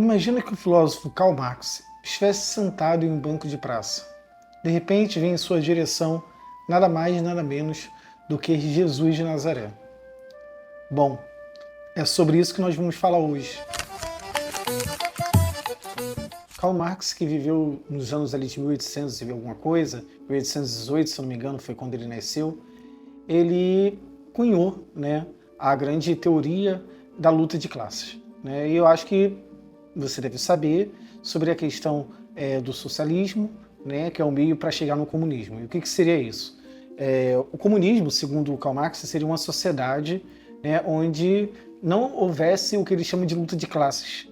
Imagina que o filósofo Karl Marx estivesse sentado em um banco de praça. De repente vem em sua direção nada mais nada menos do que Jesus de Nazaré. Bom, é sobre isso que nós vamos falar hoje. Karl Marx, que viveu nos anos ali de 1800 e alguma coisa, 1818, se eu não me engano, foi quando ele nasceu, ele cunhou, a grande teoria da luta de classes. E eu acho que você deve saber sobre a questão do socialismo, que é o meio para chegar no comunismo. E o que seria isso? O comunismo, segundo Karl Marx, seria uma sociedade onde não houvesse o que ele chama de luta de classes.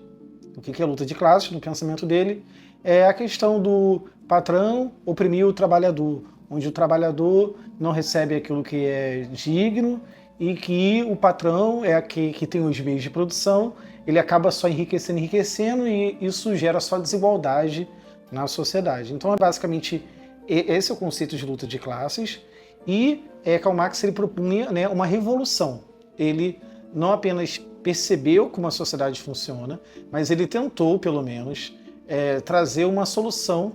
O que é luta de classes, no pensamento dele? É a questão do patrão oprimir o trabalhador, onde o trabalhador não recebe aquilo que é digno e que o patrão é aquele que tem os meios de produção, ele acaba só enriquecendo e isso gera só desigualdade na sociedade. Então, basicamente, esse é o conceito de luta de classes e Karl Marx ele propunha uma revolução. Ele não apenas percebeu como a sociedade funciona, mas ele tentou, pelo menos, trazer uma solução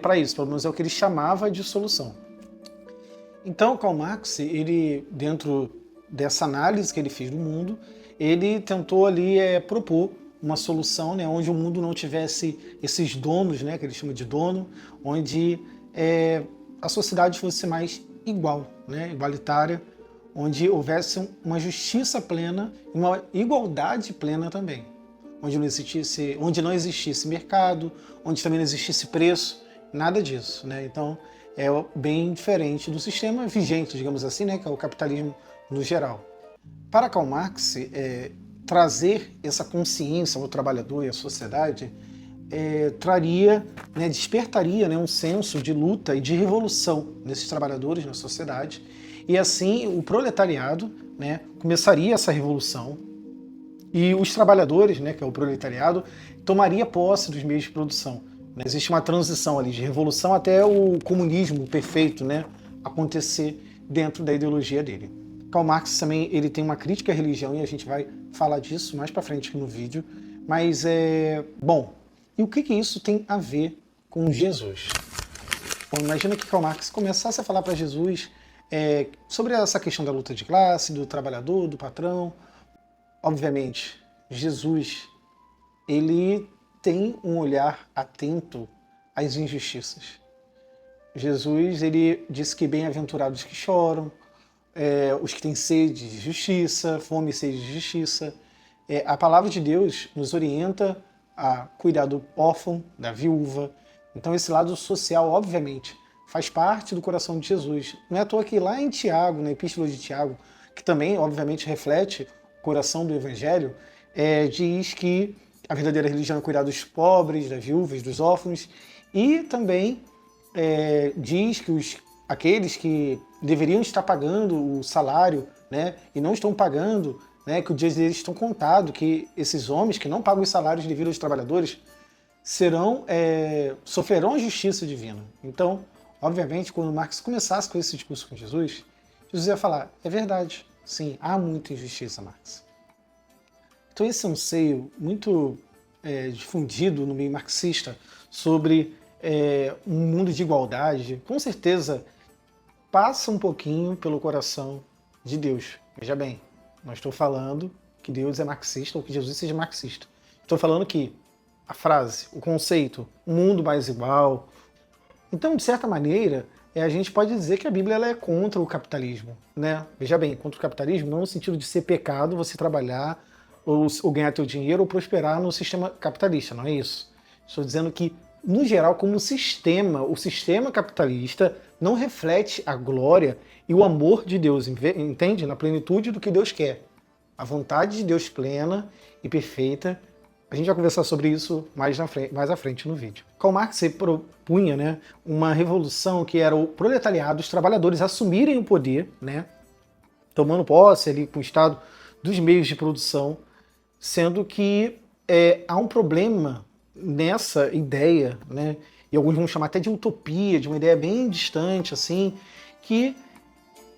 para isso, pelo menos é o que ele chamava de solução. Então, Karl Marx, ele, dentro dessa análise que ele fez do mundo, ele tentou ali propor uma solução onde o mundo não tivesse esses donos, que ele chama de dono, onde a sociedade fosse mais igual, igualitária, onde houvesse uma justiça plena e uma igualdade plena também, onde não existisse mercado, onde também não existisse preço, nada disso. Então, é bem diferente do sistema vigente, digamos assim, que é o capitalismo no geral. Para Karl Marx, trazer essa consciência ao trabalhador e à sociedade despertaria um senso de luta e de revolução nesses trabalhadores na sociedade, e assim o proletariado começaria essa revolução e os trabalhadores, que é o proletariado, tomaria posse dos meios de produção. Existe uma transição ali de revolução até o comunismo perfeito acontecer dentro da ideologia dele. Karl Marx também ele tem uma crítica à religião e a gente vai falar disso mais para frente aqui no vídeo. Mas bom, e o que isso tem a ver com Jesus? Bom, imagina que Karl Marx começasse a falar para Jesus sobre essa questão da luta de classe, do trabalhador, do patrão. Obviamente, Jesus ele tem um olhar atento às injustiças. Jesus ele disse que bem-aventurados que choram, os que têm sede de justiça, fome e sede de justiça. A palavra de Deus nos orienta a cuidar do órfão, da viúva. Então esse lado social, obviamente, faz parte do coração de Jesus. Não é à toa que lá em Tiago, na Epístola de Tiago, que também, obviamente, reflete o coração do Evangelho, diz que a verdadeira religião é cuidar dos pobres, das viúvas, dos órfãos, e também diz que aqueles que deveriam estar pagando o salário, e não estão pagando, que os dias deles estão contados, que esses homens que não pagam os salários devidos aos trabalhadores sofrerão a justiça divina. Então, obviamente, quando Marx começasse com esse discurso com Jesus, Jesus ia falar, é verdade, sim, há muita injustiça, Marx. Então esse anseio muito difundido no meio marxista sobre um mundo de igualdade, com certeza passa um pouquinho pelo coração de Deus. Veja bem, não estou falando que Deus é marxista ou que Jesus seja marxista. Estou falando que a frase, o conceito, um mundo mais igual. Então, de certa maneira, a gente pode dizer que a Bíblia ela é contra o capitalismo. Veja bem, contra o capitalismo não no sentido de ser pecado você trabalhar ou ganhar teu dinheiro ou prosperar no sistema capitalista, não é isso. Estou dizendo que, no geral, como sistema, o sistema capitalista não reflete a glória e o amor de Deus, entende? Na plenitude do que Deus quer. A vontade de Deus plena e perfeita. A gente vai conversar sobre isso mais à frente no vídeo. Karl Marx propunha uma revolução que era o proletariado, os trabalhadores assumirem o poder, tomando posse ali com o Estado dos meios de produção, sendo que há um problema nessa ideia, e alguns vão chamar até de utopia, de uma ideia bem distante, assim, que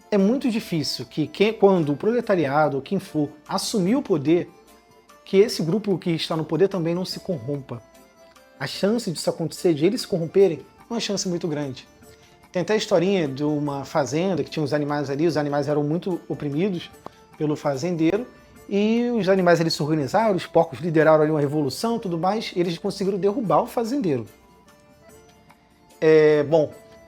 é muito difícil que quando o proletariado, ou quem for, assumir o poder, que esse grupo que está no poder também não se corrompa. A chance disso acontecer, de eles se corromperem, é uma chance muito grande. Tem até a historinha de uma fazenda que tinha os animais ali, os animais eram muito oprimidos pelo fazendeiro, e os animais ali se organizaram, os porcos lideraram ali uma revolução e tudo mais, e eles conseguiram derrubar o fazendeiro.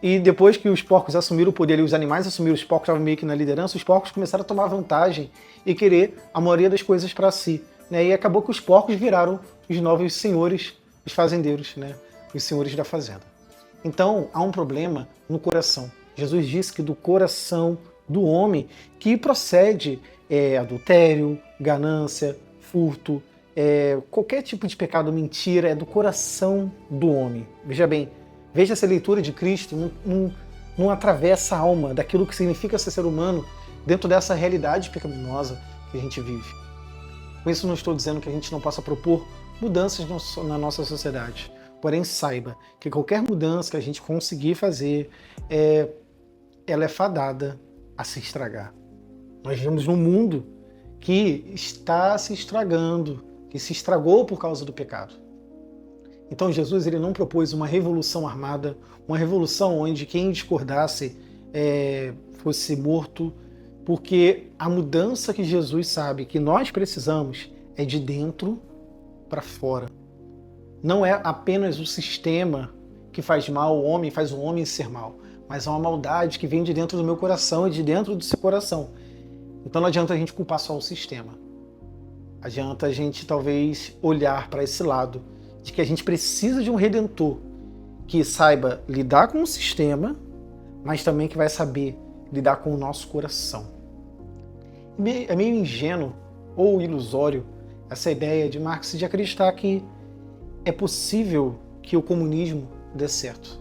E depois que os porcos assumiram o poder ali, os animais assumiram, os porcos estavam meio que na liderança, os porcos começaram a tomar vantagem e querer a maioria das coisas para si. Né? E acabou que os porcos viraram os novos senhores, os fazendeiros, né? Os senhores da fazenda. Então, há um problema no coração. Jesus disse que do coração do homem que procede adultério, ganância, furto, qualquer tipo de pecado, mentira, é do coração do homem. Veja bem, veja essa leitura de Cristo não atravessa a alma daquilo que significa ser humano dentro dessa realidade pecaminosa que a gente vive. Com isso não estou dizendo que a gente não possa propor mudanças na nossa sociedade. Porém, saiba que qualquer mudança que a gente conseguir fazer, ela é fadada a se estragar. Nós vivemos num mundo que está se estragando, que se estragou por causa do pecado. Então Jesus ele não propôs uma revolução armada, uma revolução onde quem discordasse fosse morto, porque a mudança que Jesus sabe que nós precisamos é de dentro para fora. Não é apenas o sistema que faz mal ao homem, faz o homem ser mal, mas é uma maldade que vem de dentro do meu coração e de dentro do seu coração. Então não adianta a gente culpar só o sistema. Adianta a gente talvez olhar para esse lado de que a gente precisa de um redentor que saiba lidar com o sistema, mas também que vai saber lidar com o nosso coração. É meio ingênuo ou ilusório essa ideia de Marx de acreditar que é possível que o comunismo dê certo.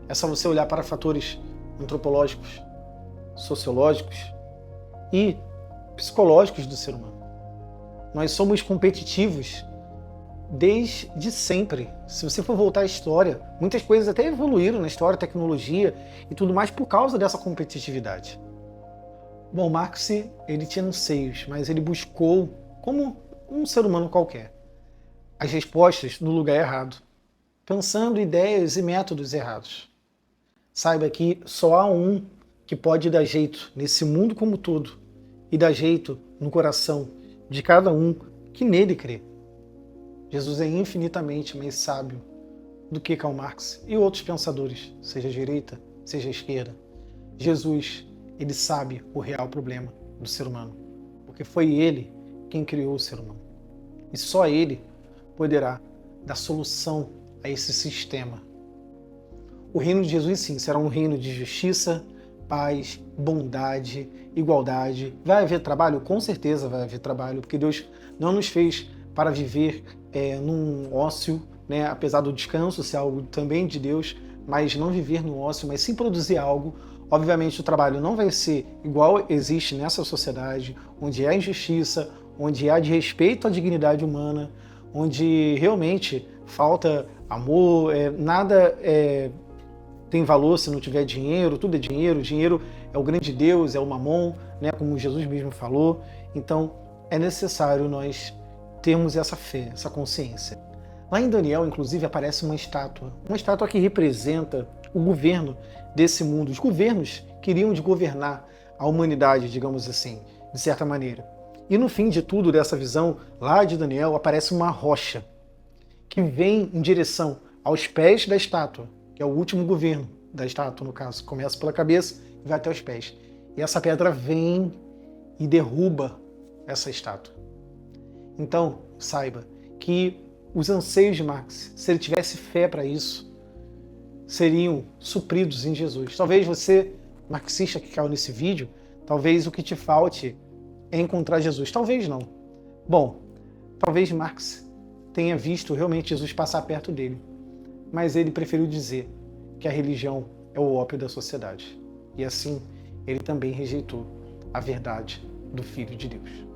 É só você olhar para fatores antropológicos, sociológicos e psicológicos do ser humano. Nós somos competitivos desde sempre. Se você for voltar à história, muitas coisas até evoluíram na história, tecnologia e tudo mais por causa dessa competitividade. Bom, Marx, ele tinha anseios, mas ele buscou, como um ser humano qualquer, as respostas no lugar errado, pensando ideias e métodos errados. Saiba que só há um que pode dar jeito nesse mundo como todo e dar jeito no coração de cada um que nele crê. Jesus é infinitamente mais sábio do que Karl Marx e outros pensadores, seja a direita, seja a esquerda. Jesus, ele sabe o real problema do ser humano, porque foi ele quem criou o ser humano. E só ele poderá dar solução a esse sistema. O reino de Jesus, sim, será um reino de justiça, paz, bondade, igualdade. Vai haver trabalho? Com certeza vai haver trabalho, porque Deus não nos fez para viver num ócio, né? Apesar do descanso ser algo também de Deus, mas não viver no ócio, mas sim produzir algo. Obviamente o trabalho não vai ser igual existe nessa sociedade, onde há injustiça, onde há desrespeito à dignidade humana, onde realmente falta amor, nada tem valor se não tiver dinheiro, tudo é dinheiro, dinheiro é o grande Deus, é o mamon, né, como Jesus mesmo falou. Então é necessário nós termos essa fé, essa consciência. Lá em Daniel, inclusive, aparece uma estátua que representa o governo desse mundo. Os governos queriam de governar a humanidade, digamos assim, de certa maneira. E no fim de tudo, dessa visão, lá de Daniel, aparece uma rocha que vem em direção aos pés da estátua, que é o último governo da estátua, no caso. Começa pela cabeça e vai até os pés. E essa pedra vem e derruba essa estátua. Então, saiba que os anseios de Marx, se ele tivesse fé para isso, seriam supridos em Jesus. Talvez você, marxista que caiu nesse vídeo, talvez o que te falte é encontrar Jesus. Talvez não. Bom, talvez Marx tenha visto realmente Jesus passar perto dele, mas ele preferiu dizer que a religião é o ópio da sociedade. E assim, ele também rejeitou a verdade do Filho de Deus.